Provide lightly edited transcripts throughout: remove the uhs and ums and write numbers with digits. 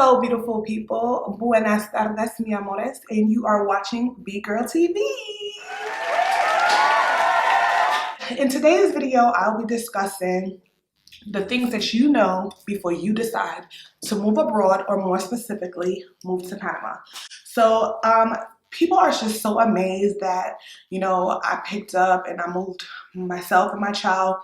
Hello, beautiful people. Buenas tardes, mi amores, and you are watching VGIRLTV. In today's video, I'll be discussing the things that you know before you decide to move abroad, or more specifically, move to Panama. So, people are just so amazed that, I picked up and I moved myself and my child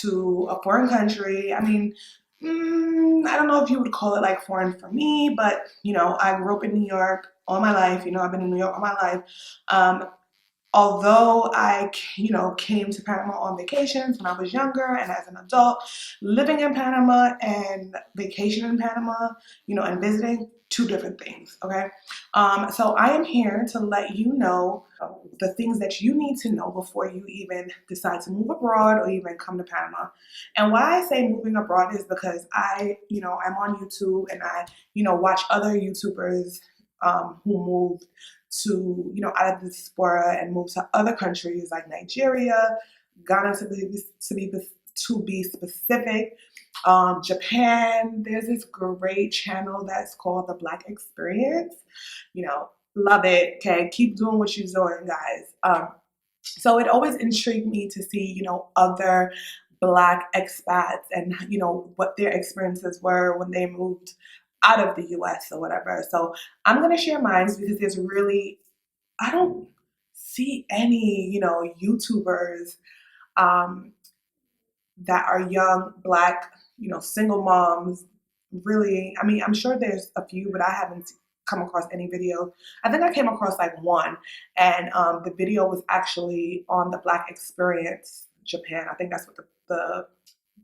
to a foreign country. I mean, I don't know if you would call it like foreign for me, but I grew up in New York all my life. I've been in New York all my life. Although I, came to Panama on vacations when I was younger and as an adult, living in Panama and vacationing in Panama, and visiting, two different things, okay? So I am here to let you know the things that you need to know before you even decide to move abroad or even come to Panama. And why I say moving abroad is because I'm on YouTube and I, watch other YouTubers who moved to, out of the diaspora and move to other countries like Nigeria, Ghana to be specific, Japan. There's this great channel that's called The Black Experience. Love it. Okay, keep doing what you're doing, guys. So it always intrigued me to see, other Black expats and, what their experiences were when they moved out of the US or whatever. So I'm going to share mine because I don't see any, YouTubers that are young, Black, single moms. Really, I mean, I'm sure there's a few, but I haven't come across any video. I think I came across like one, and the video was actually on the Black Experience Japan. I think that's what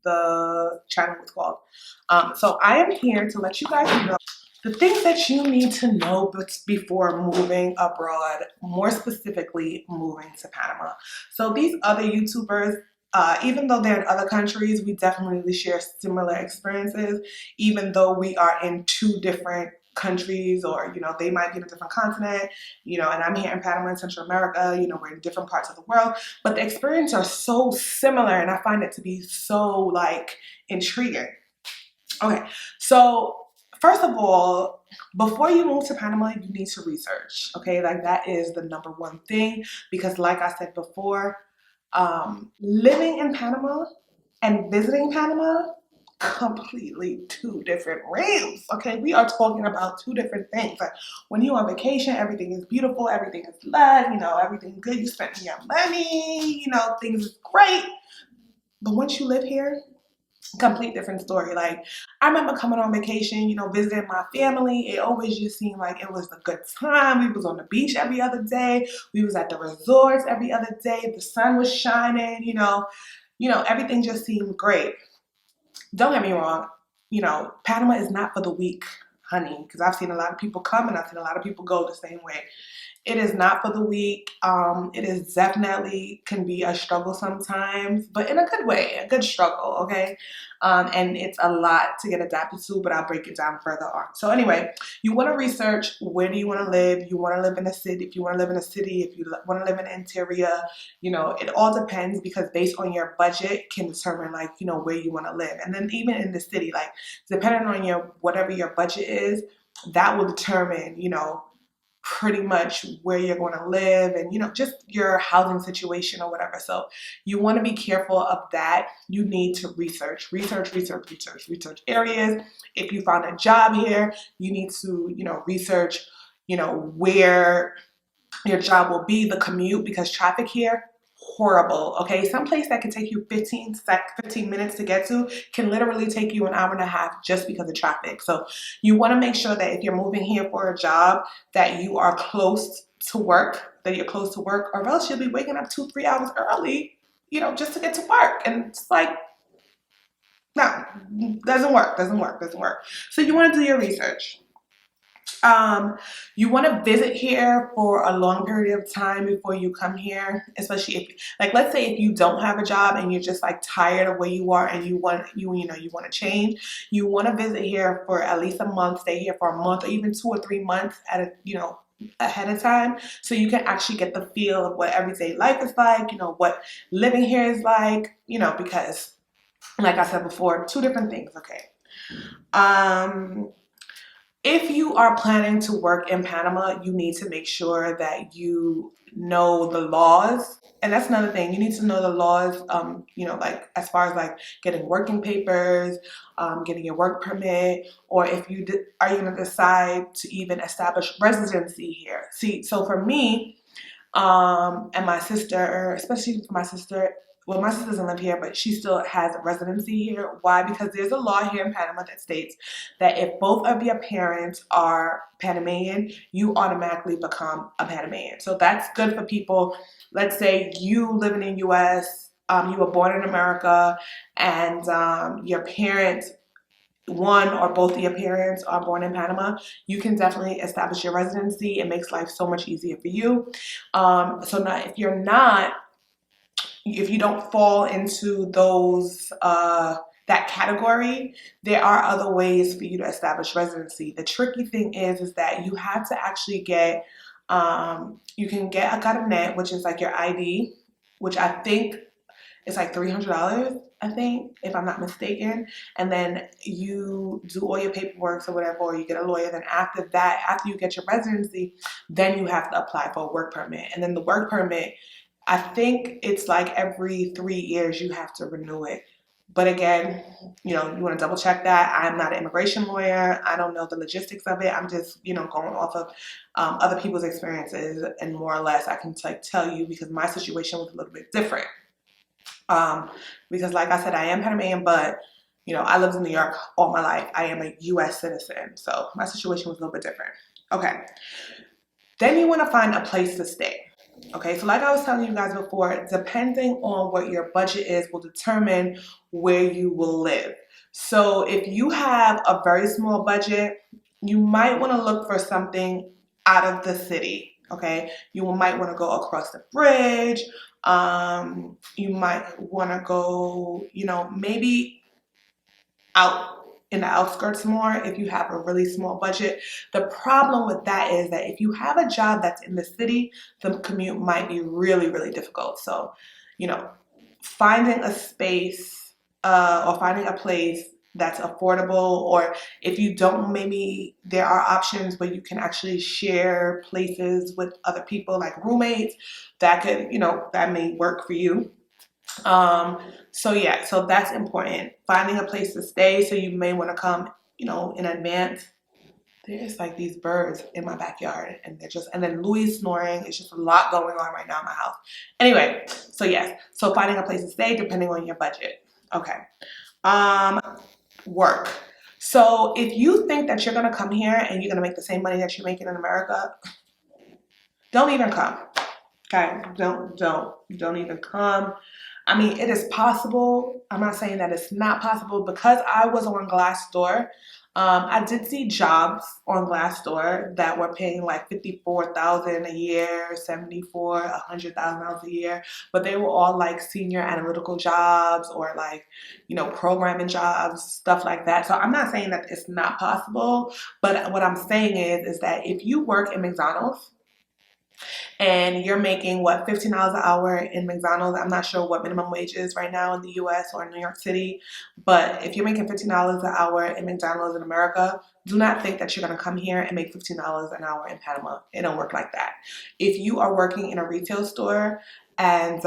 the channel was called. So I am here to let you guys know the things that you need to know before moving abroad, more specifically moving to Panama. So these other YouTubers, even though they're in other countries, we definitely share similar experiences, even though we are in two different countries, or they might be in a different continent, and I'm here in Panama in Central America, we're in different parts of the world, but the experiences are so similar, and I find it to be so like intriguing. Okay, so first of all, before you move to Panama, you need to research. Okay, like that is the number one thing, because like I said before, living in Panama and visiting Panama, completely two different realms. Okay, we are talking about two different things. Like when you're on vacation, everything is beautiful, everything is love, everything good, you spend your money, things is great. But once you live here, complete different story. Like I remember coming on vacation, visiting my family. It always just seemed like it was a good time. We was on the beach every other day. We was at the resorts every other day. The sun was shining, everything just seemed great. Don't get me wrong, Panama is not for the weak, honey, because I've seen a lot of people come and I've seen a lot of people go the same way. It is not for the weak. It is definitely can be a struggle sometimes, but in a good way, a good struggle, okay? And it's a lot to get adapted to, but I'll break it down further on. So anyway, you want to research, where do you want to live? You want to live in a city. If you want to live in a city, if you want to live in the interior, it all depends, because based on your budget can determine like, where you want to live. And then even in the city, like depending on whatever your budget is, that will determine, pretty much where you're going to live and, just your housing situation or whatever. So you want to be careful of that. You need to research areas. If you found a job here, you need to, research, where your job will be, the commute, because traffic here, horrible. Okay, some place that can take you 15 minutes to get to can literally take you an hour and a half just because of traffic. So you want to make sure that if you're moving here for a job, that you are close to work, or else you'll be waking up 2-3 hours early, just to get to work. And it's like, no, doesn't work. So you want to do your research. You want to visit here for a long period of time before you come here, especially if, like, let's say if you don't have a job and you're just like tired of where you are and you want to change. You want to visit here for at least a month, stay here for a month, or even 2 or 3 months ahead of time, so you can actually get the feel of what everyday life is like, what living here is like, because like I said before, two different things. Okay. If you are planning to work in Panama, you need to make sure that you know the laws. And that's another thing. You need to know the laws, like as far as like getting working papers, getting your work permit, or if you are you going to decide to even establish residency here. See, so for me, and my sister, especially for my sister, well, my sister doesn't live here, but she still has a residency here. Why? Because there's a law here in Panama that states that if both of your parents are Panamanian, you automatically become a Panamanian. So that's good for people. Let's say you live in the U.S., you were born in America, and your parents, one or both of your parents are born in Panama, you can definitely establish your residency. It makes life so much easier for you. So now if you don't fall into those that category, there are other ways for you to establish residency. The tricky thing is that you have to actually get you can get a carnet, which is like your ID, which I think is like $300, I think, if I'm not mistaken. And then you do all your paperwork or whatever, or you get a lawyer. Then after that, after you get your residency, then you have to apply for a work permit. And then the work permit, I think it's like every 3 years you have to renew it. But again, you want to double check that. I'm not an immigration lawyer. I don't know the logistics of it. I'm just, going off of other people's experiences, and more or less I can tell you, because my situation was a little bit different. Because like I said, I am Panamanian, but I lived in New York all my life. I am a U.S. citizen, so my situation was a little bit different. Okay. Then you want to find a place to stay. Okay, so like I was telling you guys before, depending on what your budget is will determine where you will live. So if you have a very small budget, you might want to look for something out of the city. Okay, you might want to go across the bridge. You might want to go, maybe out in the outskirts more if you have a really small budget. The problem with that is that if you have a job that's in the city, the commute might be really, really difficult. So, finding a space or finding a place that's affordable, or if you don't, maybe there are options where you can actually share places with other people, like roommates, that could, that may work for you. So that's important. Finding a place to stay. So you may want to come, in advance. There's like these birds in my backyard, and then Louis snoring. It's just a lot going on right now in my house. Anyway, so yes. So finding a place to stay depending on your budget. Okay. Work. So if you think that you're gonna come here and you're gonna make the same money that you're making in America, don't even come. Okay, don't even come. I mean, it is possible. I'm not saying that it's not possible. Because I was on Glassdoor, I did see jobs on Glassdoor that were paying like $54,000 a year, $100,000 a year, but they were all like senior analytical jobs, or like, programming jobs, stuff like that. So I'm not saying that it's not possible, but what I'm saying is that if you work in McDonald's, and you're making $15 an hour in McDonald's. I'm not sure what minimum wage is right now in the US or in New York City, but if you're making $15 an hour in McDonald's in America, do not think that you're going to come here and make $15 an hour in Panama. It don't work like that. If you are working in a retail store and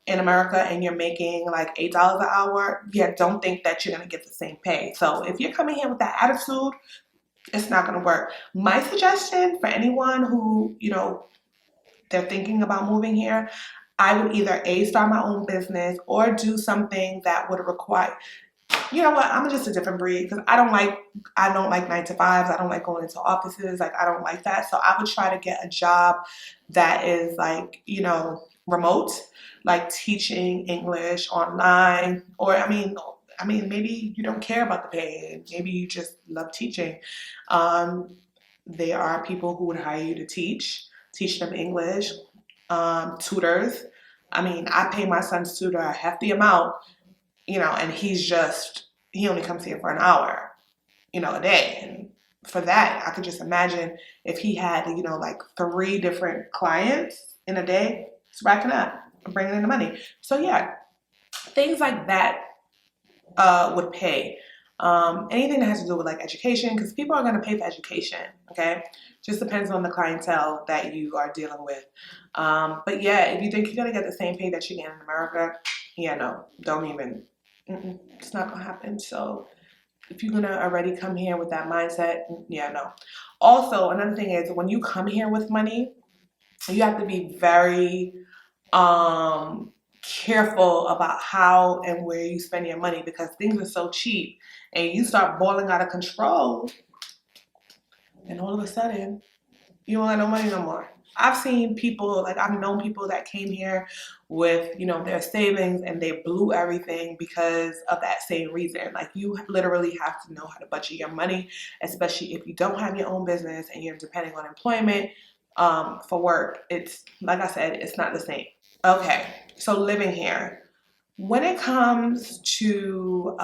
in America and you're making like $8 an hour, don't think that you're going to get the same pay. So if you're coming here with that attitude, it's not going to work. My suggestion for anyone who, they're thinking about moving here, I would either start my own business or do something that would require, I'm just a different breed, because I don't like 9-to-5s. I don't like going into offices. Like, I don't like that. So I would try to get a job that is like, remote, like teaching English online, or I mean, maybe you don't care about the pay. Maybe you just love teaching. There are people who would hire you to teach them English, tutors. I mean, I pay my son's tutor a hefty amount, and he only comes here for an hour, a day. And for that, I could just imagine if he had, like 3 different clients in a day, it's racking up, bringing in the money. So yeah, things like that would pay. anything that has to do with like education, because people are going to pay for education. Okay, just depends on the clientele that you are dealing with. But yeah, if you think you're going to get the same pay that you get in America, yeah, no, don't even. It's not going to happen. So if you're gonna already come here with that mindset, yeah, no. Also, another thing is when you come here with money, you have to be very careful about how and where you spend your money, because things are so cheap and you start balling out of control and all of a sudden you don't have no money no more. I've seen people, like I've known people that came here with, their savings and they blew everything because of that same reason. Like you literally have to know how to budget your money, especially if you don't have your own business and you're depending on employment for work. It's, like I said, it's not the same. Okay, so living here. When it comes to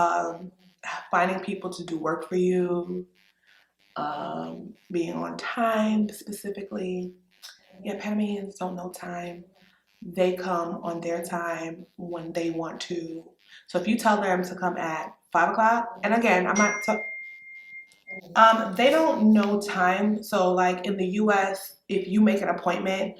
finding people to do work for you, being on time specifically. Yeah, Panamanians don't know time. They come on their time when they want to. So if you tell them to come at 5 o'clock, and again, I'm not, they don't know time. So like in the US, if you make an appointment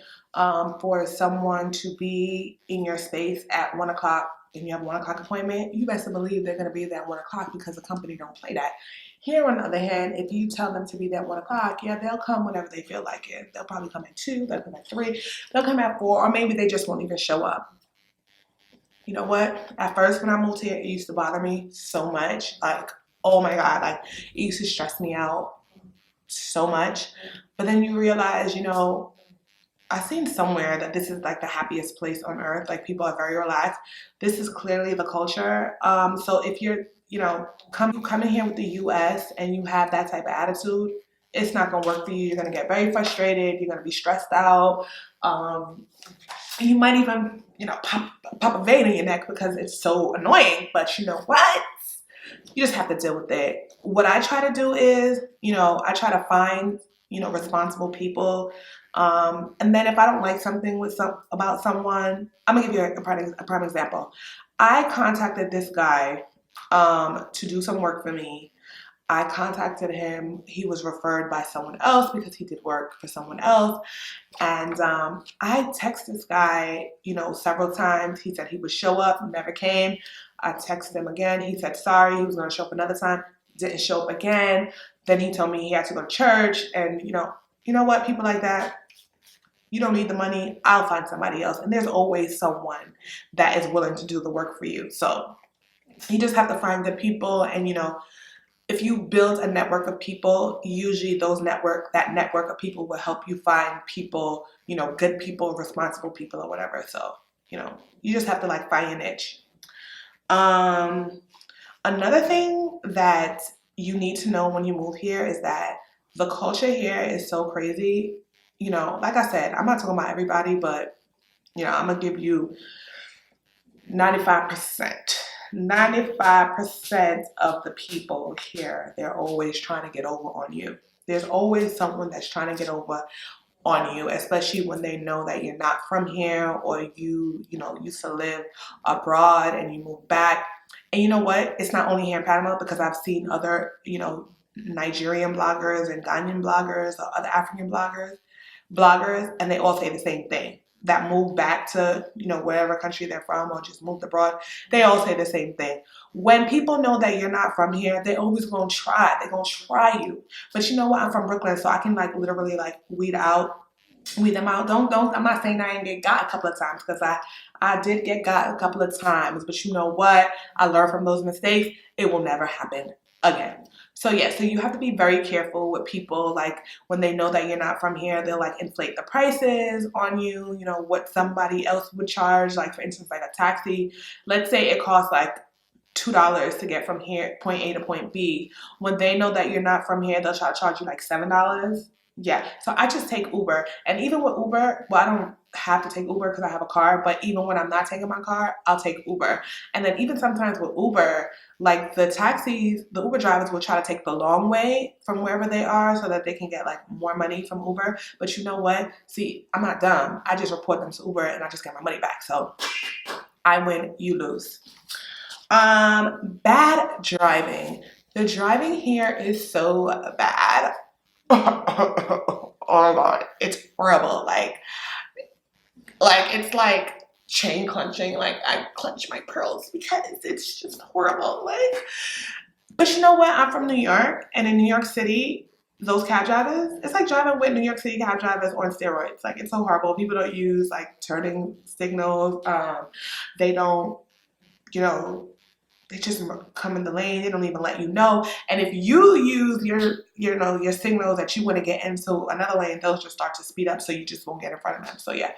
for someone to be in your space at 1 o'clock and you have a 1 o'clock appointment, you best believe they're going to be there at 1 o'clock because the company don't play that. Here, on the other hand, if you tell them to be there at 1 o'clock, yeah, they'll come whenever they feel like it. They'll probably come at 2, they'll come at 3, they'll come at 4, or maybe they just won't even show up. You know what? At first, when I moved here, it used to bother me so much. Like, oh my God, like it used to stress me out so much. But then you realize, I seen somewhere that this is like the happiest place on earth. Like people are very relaxed. This is clearly the culture. So if you're, coming here with the US and you have that type of attitude, it's not gonna work for you. You're gonna get very frustrated. You're gonna be stressed out. You might even, pop a vein in your neck because it's so annoying. But you know what? You just have to deal with it. What I try to do is, I try to find, responsible people. And then if I don't like something about someone, I'm gonna give you a prime example. I contacted this guy to do some work for me. I contacted him. He was referred by someone else because he did work for someone else. And I texted this guy, several times. He said he would show up, never came. I texted him again. He said sorry, he was going to show up another time. Didn't show up again. Then he told me he had to go to church. And you know what? People like that, you don't need the money. I'll find somebody else. And there's always someone that is willing to do the work for you. So you just have to find good people. And if you build a network of people, usually that network of people will help you find people, good people, responsible people or whatever. So, you just have to like find your niche. Another thing that you need to know when you move here is that the culture here is so crazy. Like I said, I'm not talking about everybody, but I'm gonna give you 95%. 95% of the people here, they're always trying to get over on you. There's always someone that's trying to get over on you, especially when they know that you're not from here, or you used to live abroad and you move back. And you know what? It's not only here in Panama, because I've seen other, Nigerian bloggers and Ghanaian bloggers or other African bloggers, and they all say the same thing. That moved back to, wherever country they're from or just moved abroad, they all say the same thing. When people know that you're not from here, they're always going to try. They're going to try you. But you know what? I'm from Brooklyn, so I can literally weed them out. I'm not saying I ain't get got a couple of times, because I did get got a couple of times. But you know what? I learned from those mistakes. It will never happen again. So yeah, so you have to be very careful with people. Like when they know that you're not from here, they'll inflate the prices on you, what somebody else would charge. Like for instance, like a taxi, let's say it costs $2 to get from here, point A to point B. When they know that you're not from here, they'll try to charge you $7. Yeah, so I just take Uber. And even with Uber, well, I don't have to take Uber because I have a car, but even when I'm not taking my car, I'll take Uber. And then even sometimes with Uber, the Uber drivers will try to take the long way from wherever they are so that they can get more money from Uber. But you know what? See, I'm not dumb. I just report them to Uber and I just get my money back. So I win, you lose. Bad driving. The driving here is so bad. Oh my god, it's horrible. Like it's like chain clenching. Like I clench my pearls because it's just horrible. Like, but you know what? I'm from New York, and in New York City, those cab drivers, it's like driving with New York City cab drivers on steroids. Like it's so horrible. People don't use like turning signals. They don't, you know, they just come in the lane. They don't even let you know. And if you use your signals that you want to get into another lane, they'll just start to speed up, so you just won't get in front of them. So yeah,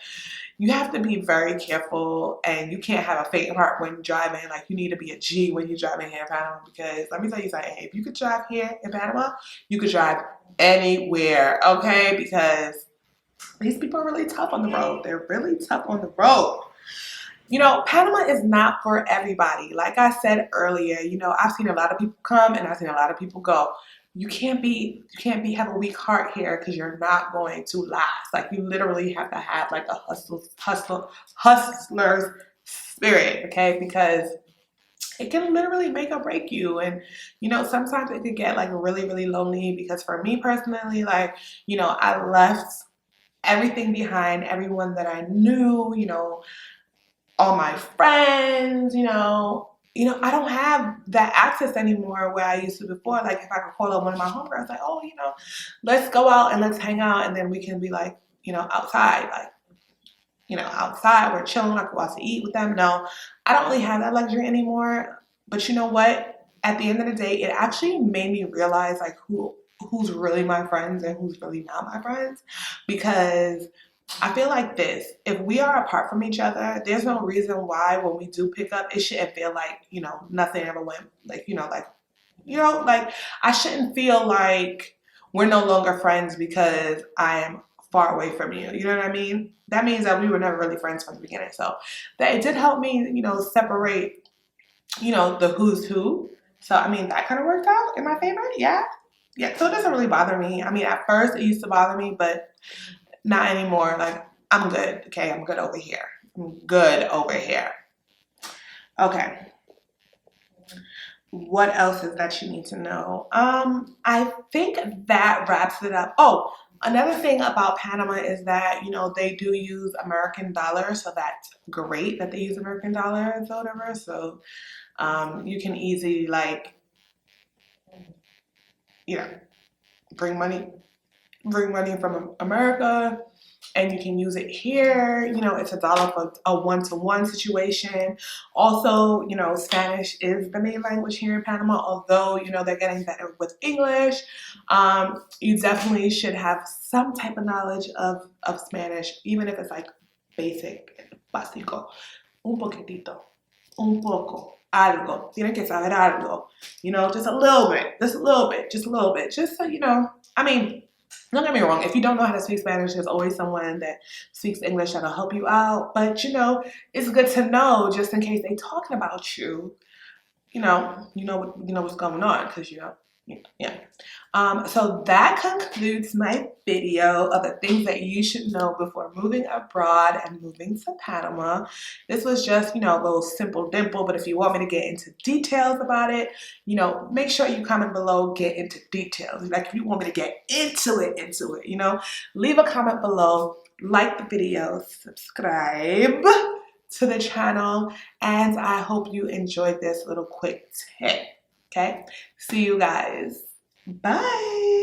you have to be very careful, and you can't have a faint heart when driving. Like you need to be a G when you're driving here in Panama, because let me tell you something. If you could drive here in Panama, you could drive anywhere, okay? Because these people are really tough on the road. They're really tough on the road. You know, Panama is not for everybody. Like I said earlier, you know, I've seen a lot of people come and I've seen a lot of people go. You can't have a weak heart here, because you're not going to last. Like you literally have to have like a hustler's spirit, okay? Because it can literally make or break you. And you know, sometimes it could get like really, really lonely, because for me personally, like, you know, I left everything behind, everyone that I knew, you know, all my friends, I don't have that access anymore where I used to before. Like if I could call up one of my homegirls, like, oh, let's go out and let's hang out, and then we can be like, outside, like, outside, we're chilling, I could go out to eat with them. No, I don't really have that luxury anymore. But you know what? At the end of the day, it actually made me realize like who's really my friends and who's really not my friends, because I feel like this: if we are apart from each other, there's no reason why when we do pick up, it shouldn't feel like, nothing ever went, like, I shouldn't feel like we're no longer friends because I am far away from you. You know what I mean? That means that we were never really friends from the beginning. So that it did help me, separate, the who's who. So, I mean, that kind of worked out in my favor. Yeah. Yeah. So it doesn't really bother me. I mean, at first it used to bother me, but not anymore. Like, I'm good. Okay, I'm good over here. I'm good over here. Okay. What else is that you need to know? I think that wraps it up. Oh, another thing about Panama is that, they do use American dollars, so that's great that they use American dollars or whatever. So you can easily, like, bring money from America, and you can use it here. It's a dollar for a one-to-one situation. Also, Spanish is the main language here in Panama, although, they're getting better with English. You definitely should have some type of knowledge of Spanish, even if it's like basic, básico, un poquitito, un poco, algo. Tienen que saber algo, just a little bit, just so, I mean, don't get me wrong, if you don't know how to speak Spanish, there's always someone that speaks English that'll help you out. But, it's good to know just in case they talking about you, you know what's going on, because, yeah. So that concludes my video of the things that you should know before moving abroad and moving to Panama. This was just, a little simple dimple, but if you want me to get into details about it, make sure you comment below, get into details. Like if you want me to get into it, leave a comment below, like the video, subscribe to the channel, and I hope you enjoyed this little quick tip. Okay, see you guys. Bye.